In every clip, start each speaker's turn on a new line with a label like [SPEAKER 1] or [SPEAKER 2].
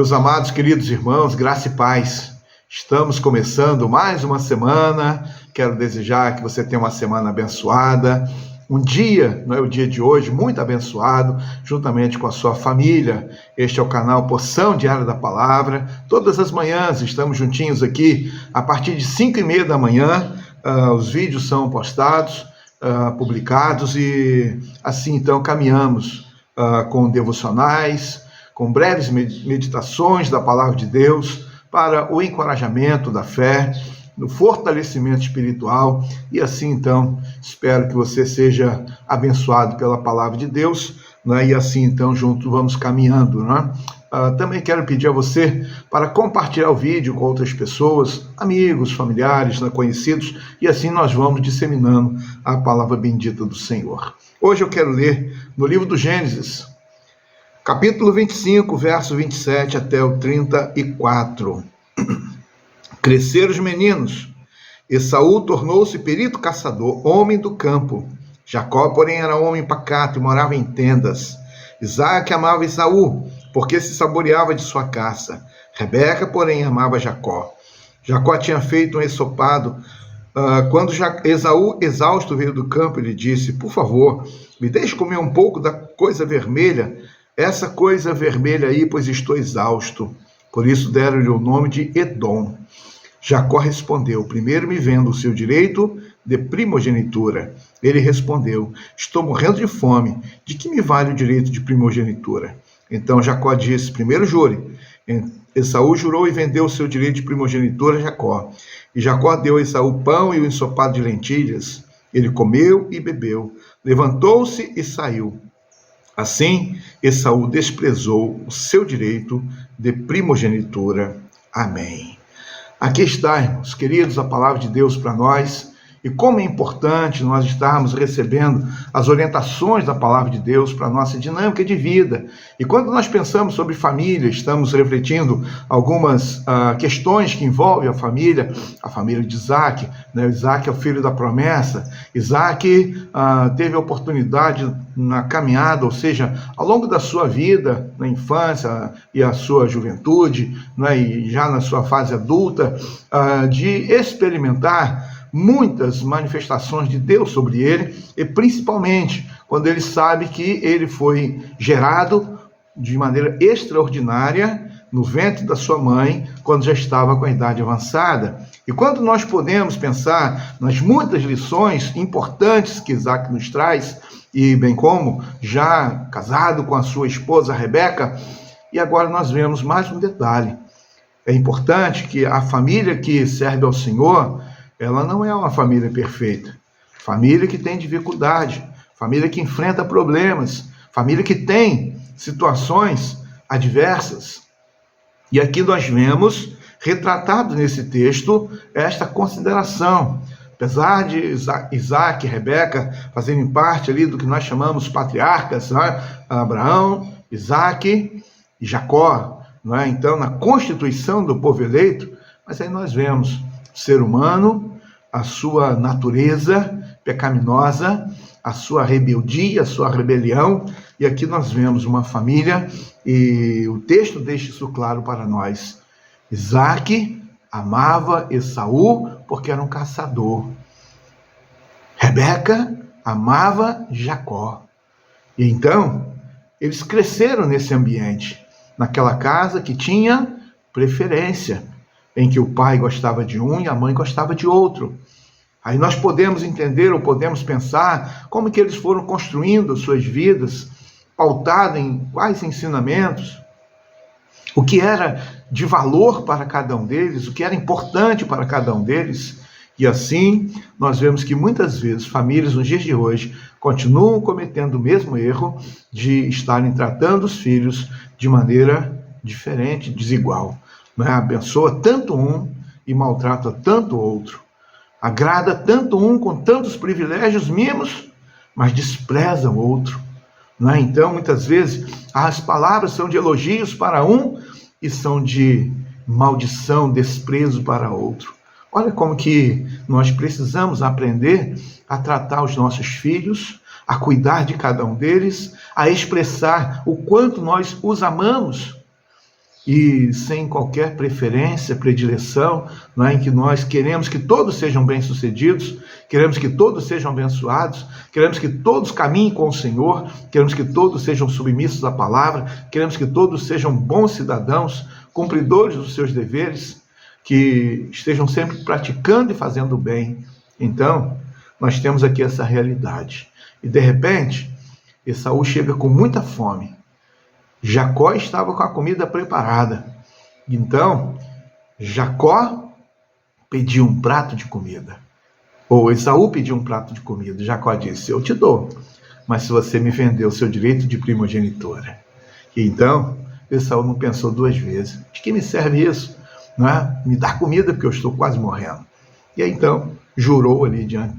[SPEAKER 1] Meus amados, queridos irmãos, graça e paz. Estamos começando mais uma semana. Quero desejar que você tenha uma semana abençoada. Um dia, não é o dia de hoje, muito abençoado, juntamente com a sua família. Este é o canal Porção Diária da Palavra. Todas as manhãs estamos juntinhos aqui, a partir de 5h30 da manhã. Os vídeos são postados, publicados, e assim então caminhamos com devocionais, com breves meditações da Palavra de Deus, para o encorajamento da fé, no fortalecimento espiritual, e assim então, espero que você seja abençoado pela Palavra de Deus, né? E assim então, juntos vamos caminhando, né? Também quero pedir a você para compartilhar o vídeo com outras pessoas, amigos, familiares, né, conhecidos, e assim nós vamos disseminando a palavra bendita do Senhor. Hoje eu quero ler no livro do Gênesis, capítulo 25, verso 27 até o 34. Cresceram os meninos. Esaú tornou-se perito caçador, homem do campo. Jacó, porém, era homem pacato e morava em tendas. Isaque amava Esaú, porque se saboreava de sua caça. Rebeca, porém, amava Jacó. Jacó tinha feito um ensopado. Quando Esaú, exausto, veio do campo, ele disse: por favor, me deixe comer um pouco da coisa vermelha. Essa coisa vermelha aí, pois estou exausto. Por isso deram-lhe o nome de Edom. Jacó respondeu: primeiro me venda o seu direito de primogenitura. Ele respondeu: estou morrendo de fome. De que me vale o direito de primogenitura? Então Jacó disse: primeiro jure. Esaú jurou e vendeu o seu direito de primogenitura a Jacó. E Jacó deu a Esaú pão e o ensopado de lentilhas. Ele comeu e bebeu. Levantou-se e saiu. Assim, Esaú desprezou o seu direito de primogenitura. Amém. Aqui está, irmãos queridos, a palavra de Deus para nós. E como é importante nós estarmos recebendo as orientações da palavra de Deus para a nossa dinâmica de vida. E quando nós pensamos sobre família, estamos refletindo algumas questões que envolvem a família de Isaque, né? Isaque é o filho da promessa. Isaque teve a oportunidade na caminhada, ou seja, ao longo da sua vida, na infância e a sua juventude, né? E já na sua fase adulta, de experimentar muitas manifestações de Deus sobre ele, e principalmente quando ele sabe que ele foi gerado de maneira extraordinária no ventre da sua mãe, quando já estava com a idade avançada. E quando nós podemos pensar nas muitas lições importantes que Isaque nos traz, e bem como já casado com a sua esposa Rebeca, e agora nós vemos mais um detalhe. É importante que a família que serve ao Senhor, ela não é uma família perfeita. Família que tem dificuldade, família que enfrenta problemas, família que tem situações adversas. E aqui nós vemos, retratado nesse texto, esta consideração. Apesar de Isaque e Rebeca fazerem parte ali do que nós chamamos patriarcas, né? Abraão, Isaque e Jacó, né? Então, na constituição do povo eleito, mas aí nós vemos o ser humano, a sua natureza pecaminosa, a sua rebeldia, a sua rebelião, e aqui nós vemos uma família, e o texto deixa isso claro para nós. Isaque amava Esaú porque era um caçador. Rebeca amava Jacó. E então, eles cresceram nesse ambiente, naquela casa que tinha preferência, em que o pai gostava de um e a mãe gostava de outro. Aí nós podemos entender ou podemos pensar como que eles foram construindo suas vidas, pautado em quais ensinamentos, o que era de valor para cada um deles, o que era importante para cada um deles. E assim, nós vemos que muitas vezes famílias nos dias de hoje continuam cometendo o mesmo erro de estarem tratando os filhos de maneira diferente, desigual. Abençoa tanto um e maltrata tanto outro. Agrada tanto um com tantos privilégios mimos, mas despreza o outro. Então, muitas vezes, as palavras são de elogios para um e são de maldição, desprezo para outro. Olha como que nós precisamos aprender a tratar os nossos filhos, a cuidar de cada um deles, a expressar o quanto nós os amamos. e sem qualquer preferência, predileção, não é? Em que nós queremos que todos sejam bem-sucedidos, queremos que todos sejam abençoados, queremos que todos caminhem com o Senhor, queremos que todos sejam submissos à palavra, queremos que todos sejam bons cidadãos, cumpridores dos seus deveres, que estejam sempre praticando e fazendo o bem. Então, nós temos aqui essa realidade. E de repente, Esaú chega com muita fome. Jacó estava com a comida preparada. Então, Jacó pediu um prato de comida. Ou Esaú pediu um prato de comida. Jacó disse: eu te dou, mas se você me vender o seu direito de primogenitura. E então, Esaú não pensou duas vezes. De que me serve isso? Não é? Me dá comida porque eu estou quase morrendo. E aí, então, jurou ali diante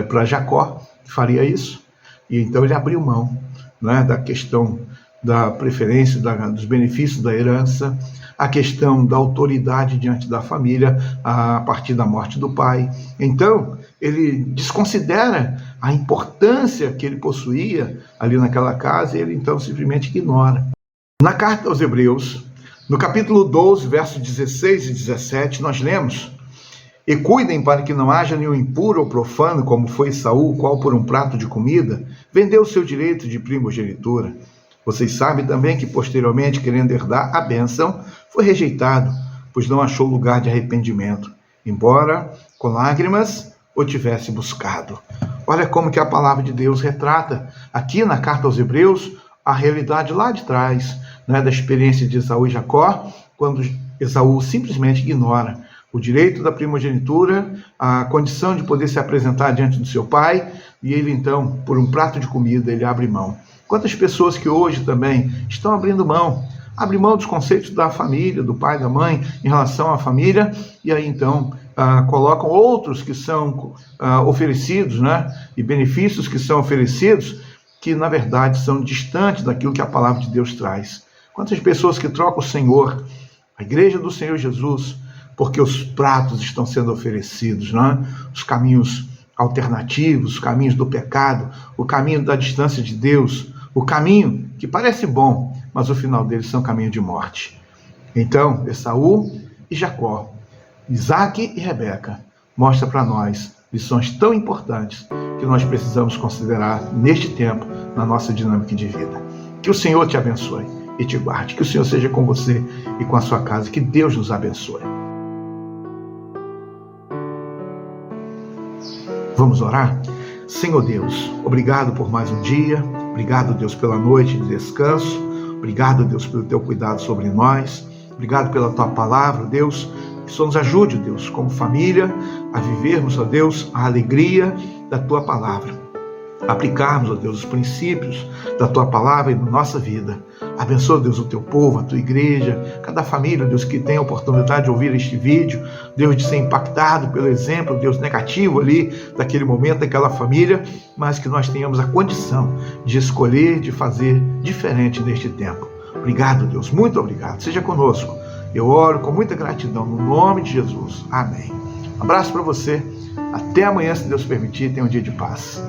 [SPEAKER 1] para Jacó que faria isso. E então ele abriu mão, não é, da questão da preferência, dos benefícios da herança, a questão da autoridade diante da família a partir da morte do pai. Então, ele desconsidera a importância que ele possuía ali naquela casa e ele então simplesmente ignora. Na carta aos Hebreus, no capítulo 12, versos 16 e 17, nós lemos: e cuidem para que não haja nenhum impuro ou profano, como foi Esaú, qual por um prato de comida vendeu o seu direito de primogenitura. Vocês sabem também que posteriormente, querendo herdar a bênção, foi rejeitado, pois não achou lugar de arrependimento, embora com lágrimas o tivesse buscado. Olha como que a palavra de Deus retrata aqui na carta aos Hebreus a realidade lá de trás, né, da experiência de Esaú e Jacó, quando Esaú simplesmente ignora o direito da primogenitura, a condição de poder se apresentar diante do seu pai, e ele então, por um prato de comida, ele abre mão. Quantas pessoas que hoje também estão abrindo mão, abrem mão dos conceitos da família, do pai, da mãe, em relação à família, e aí então colocam outros que são oferecidos, né, e benefícios que são oferecidos, que na verdade são distantes daquilo que a palavra de Deus traz. Quantas pessoas que trocam o Senhor, a igreja do Senhor Jesus, porque os pratos estão sendo oferecidos, né? Os caminhos alternativos, os caminhos do pecado, o caminho da distância de Deus, o caminho que parece bom, mas o final deles são caminho de morte. Então, Esaú e Jacó, Isaac e Rebeca, mostra para nós lições tão importantes que nós precisamos considerar neste tempo, na nossa dinâmica de vida. Que o Senhor te abençoe e te guarde, que o Senhor seja com você e com a sua casa, que Deus nos abençoe. Vamos orar? Senhor Deus, obrigado por mais um dia, obrigado, Deus, pela noite de descanso, obrigado, Deus, pelo teu cuidado sobre nós, obrigado pela tua palavra, Deus, que só nos ajude, Deus, como família, a vivermos, ó Deus, a alegria da tua palavra, aplicarmos, ó Deus, os princípios da tua palavra na nossa vida. Abençoa, Deus, o teu povo, a tua igreja, cada família, Deus, que tem a oportunidade de ouvir este vídeo, Deus, de ser impactado pelo exemplo, Deus, negativo ali, daquele momento, daquela família, mas que nós tenhamos a condição de escolher, de fazer diferente neste tempo. Obrigado, Deus, muito obrigado. Seja conosco. Eu oro com muita gratidão, no nome de Jesus. Amém. Um abraço para você. Até amanhã, se Deus permitir. Tenha um dia de paz.